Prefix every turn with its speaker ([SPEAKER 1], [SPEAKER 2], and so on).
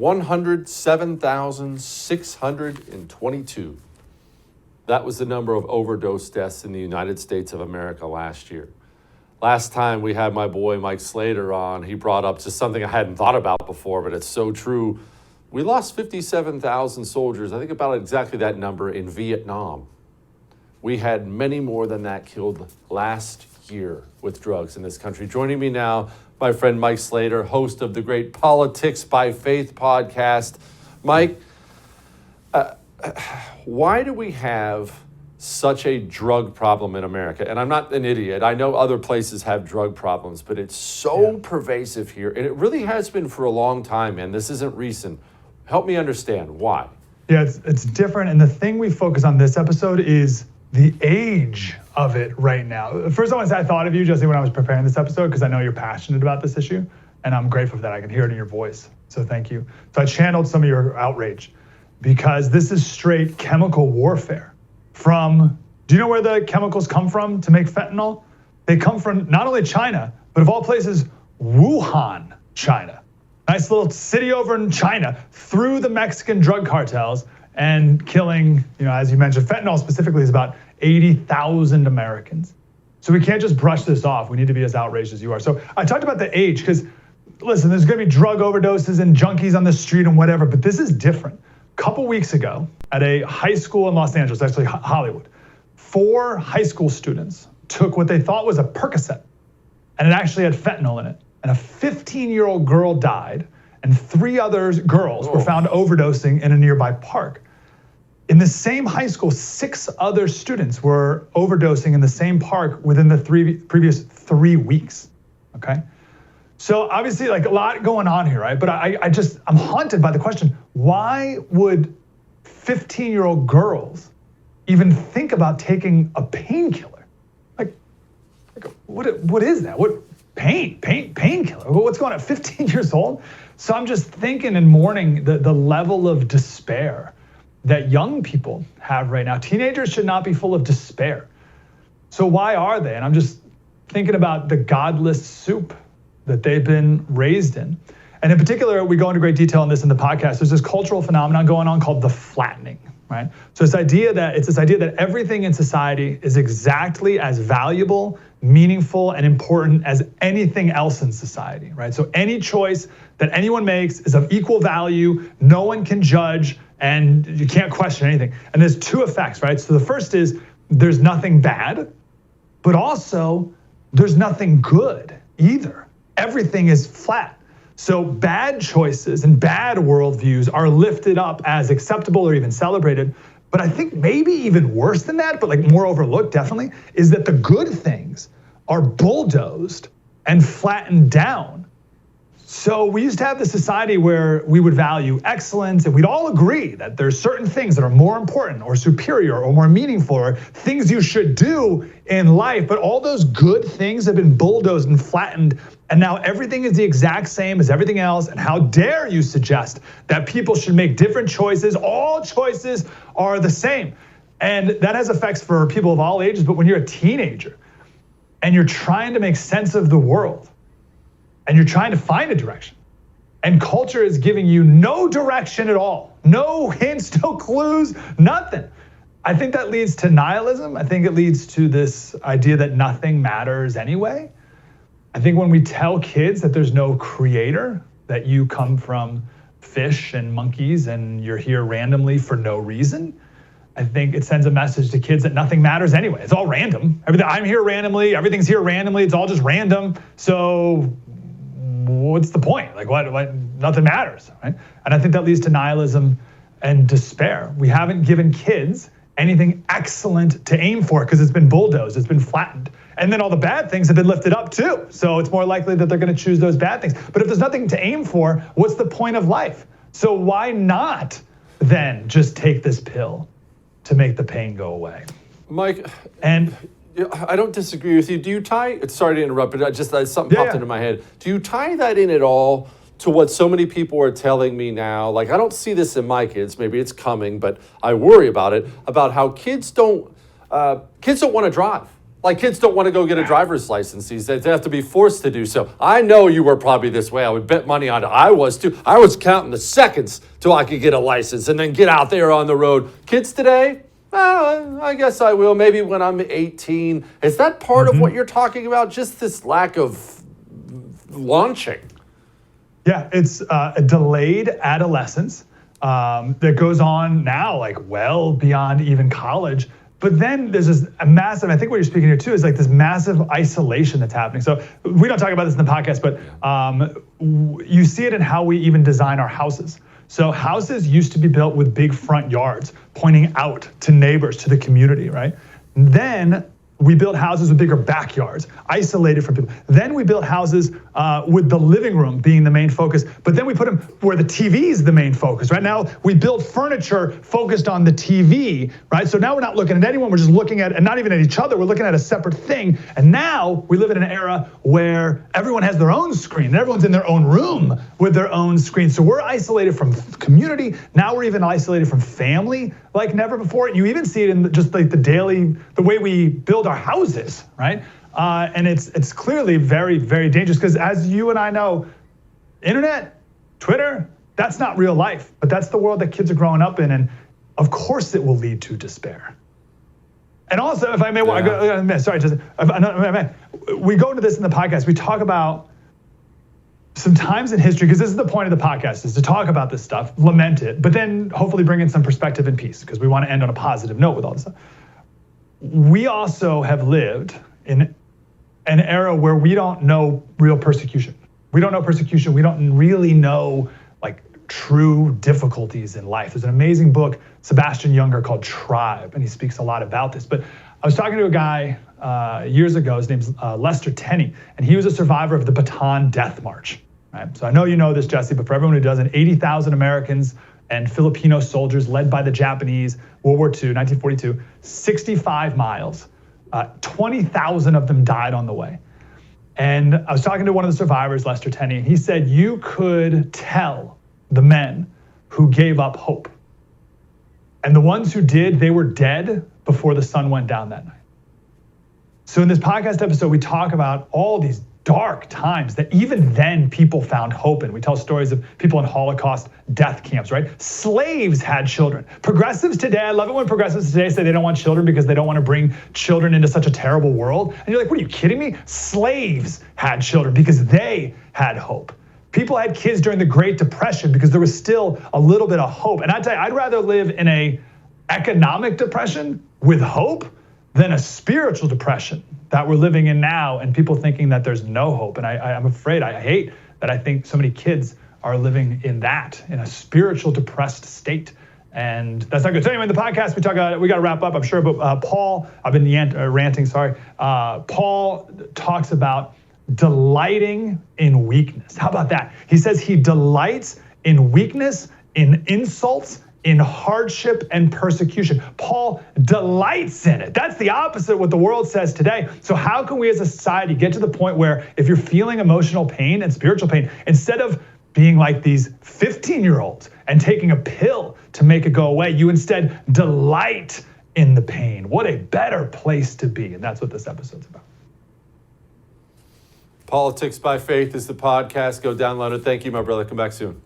[SPEAKER 1] 107,622. That was the number of overdose deaths in the United States of America last year. Last time we had my boy Mike Slater on, he brought up just something I hadn't thought about before, but it's so true. We lost 57,000 soldiers, I think about exactly that number, in Vietnam. We had many more than that killed last year with drugs in this country. Joining me now, my friend Mike Slater, host of the great Politics by Faith podcast. Mike, why do we have such a drug problem in America? And I'm not an idiot. I know other places have drug problems, but it's so pervasive here. And it really has been for a long time, man. This isn't recent. Help me understand why.
[SPEAKER 2] Yeah, it's different. And the thing we focus on this episode is the age of it right now. First, I want to say I thought of you, Jesse, when I was preparing this episode, because I know you're passionate about this issue. And I'm grateful for that. I can hear it in your voice. So thank you. So I channeled some of your outrage because this is straight chemical warfare. Do you know where the chemicals come from to make fentanyl? They come from not only China, but of all places, Wuhan, China. Nice little city over in China, through the Mexican drug cartels and killing, as you mentioned, fentanyl specifically is about 80,000 Americans. So we can't just brush this off. We need to be as outraged as you are. So I talked about the age because, listen, there's gonna be drug overdoses and junkies on the street and whatever, but this is different. A couple weeks ago at a high school in Los Angeles, actually Hollywood, 4 high school students took what they thought was a Percocet, and it actually had fentanyl in it. And a 15-year-old girl died, and 3 other girls were found overdosing in a nearby park. In the same high school, 6 other students were overdosing in the same park within the previous 3 weeks, okay? So obviously, like, a lot going on here, right? But I'm haunted by the question, why would 15-year-old girls even think about taking a painkiller? Like what is that? What painkiller? What's going on at 15 years old? So I'm just thinking and mourning the level of despair that young people have right now. Teenagers should not be full of despair. So why are they? And I'm just thinking about the godless soup that they've been raised in. And in particular, we go into great detail on this in the podcast. There's this cultural phenomenon going on called the flattening, right? So it's this idea that everything in society is exactly as valuable, meaningful, and important as anything else in society, right? So any choice that anyone makes is of equal value, no one can judge, and you can't question anything. And there's 2 effects, right? So the first is there's nothing bad, but also there's nothing good either. Everything is flat. So bad choices and bad worldviews are lifted up as acceptable or even celebrated. But I think maybe even worse than that, but like more overlooked definitely, is that the good things are bulldozed and flattened down. So we used to have this society where we would value excellence, and we'd all agree that there's certain things that are more important or superior or more meaningful or things you should do in life, but all those good things have been bulldozed and flattened, and now everything is the exact same as everything else. And how dare you suggest that people should make different choices? All choices are the same. And that has effects for people of all ages, but when you're a teenager and you're trying to make sense of the world, and you're trying to find a direction, and culture is giving you no direction at all, no hints, no clues, nothing. I think that leads to nihilism. I think it leads to this idea that nothing matters anyway. I think when we tell kids that there's no creator, that you come from fish and monkeys and you're here randomly for no reason, I think it sends a message to kids that nothing matters anyway. It's all random. I'm here randomly, everything's here randomly, it's all just random. So what's the point? Like what, nothing matters, right? And I think that leads to nihilism and despair. We haven't given kids anything excellent to aim for because it's been bulldozed, it's been flattened. And then all the bad things have been lifted up too. So it's more likely that they're gonna choose those bad things. But if there's nothing to aim for, what's the point of life? So why not then just take this pill to make the pain go away?
[SPEAKER 1] Mike,
[SPEAKER 2] and
[SPEAKER 1] I don't disagree with you. Do you tie, sorry to interrupt, but something popped into my head. Do you tie that in at all to what so many people are telling me now? Like, I don't see this in my kids, maybe it's coming, but I worry about it, about how kids don't want to drive. Like kids don't want to go get a driver's license these days. They have to be forced to do so. I know you were probably this way. I would bet money on it. I was too. I was counting the seconds till I could get a license and then get out there on the road. Kids today, I guess I will. Maybe when I'm 18. Is that part of what you're talking about? Just this lack of launching?
[SPEAKER 2] Yeah, it's a delayed adolescence that goes on now, like well beyond even college. But then there's this massive, I think what you're speaking here too, is like this massive isolation that's happening. So we don't talk about this in the podcast, but you see it in how we even design our houses. So houses used to be built with big front yards pointing out to neighbors, to the community, right? Then we built houses with bigger backyards, isolated from people. Then we built houses with the living room being the main focus, but then we put them where the TV is the main focus. Right now, we build furniture focused on the TV, right? So now we're not looking at anyone, we're just looking at, and not even at each other, we're looking at a separate thing. And now we live in an era where everyone has their own screen, and everyone's in their own room with their own screen. So we're isolated from community. Now we're even isolated from family like never before. You even see it in just like the way we build our houses, right? And it's clearly very, very dangerous because as you and I know, internet, Twitter, that's not real life, but that's the world that kids are growing up in. And of course it will lead to despair. And also, if I may, we go into this in the podcast, we talk about some times in history, because this is the point of the podcast, is to talk about this stuff, lament it, but then hopefully bring in some perspective and peace, because we want to end on a positive note with all this stuff. We also have lived in an era where we don't know real persecution. We don't know persecution. We don't really know like true difficulties in life. There's an amazing book, Sebastian Junger, called Tribe, and he speaks a lot about this. But I was talking to a guy years ago, his name's Lester Tenney, and he was a survivor of the Bataan Death March. Right? So I know you know this, Jesse, but for everyone who doesn't, 80,000 Americans and Filipino soldiers led by the Japanese, World War II, 1942, 65 miles, 20,000 of them died on the way. And I was talking to one of the survivors, Lester Tenney, and he said, you could tell the men who gave up hope. And the ones who did, they were dead before the sun went down that night. So in this podcast episode, we talk about all these dark times that even then people found hope in. We tell stories of people in Holocaust death camps, right? Slaves had children. Progressives today, I love it when progressives today say they don't want children because they don't want to bring children into such a terrible world. And you're like, what are you kidding me? Slaves had children because they had hope. People had kids during the Great Depression because there was still a little bit of hope. And I tell you, I'd rather live in a economic depression with hope than a spiritual depression that we're living in now and people thinking that there's no hope. And I'm afraid, I hate that I think so many kids are living in that, in a spiritual depressed state. And that's not good. So anyway, in the podcast, we got to wrap up, I'm sure, but Paul, I've been ranting, sorry. Paul talks about delighting in weakness. How about that? He says he delights in weakness, in insults, in hardship and persecution. Paul delights in it. That's the opposite of what the world says today. So how can we as a society get to the point where if you're feeling emotional pain and spiritual pain, instead of being like these 15-year-olds and taking a pill to make it go away, you instead delight in the pain? What a better place to be. And that's what this episode's about.
[SPEAKER 1] Politics by Faith is the podcast. Go download it. Thank you, my brother. Come back soon.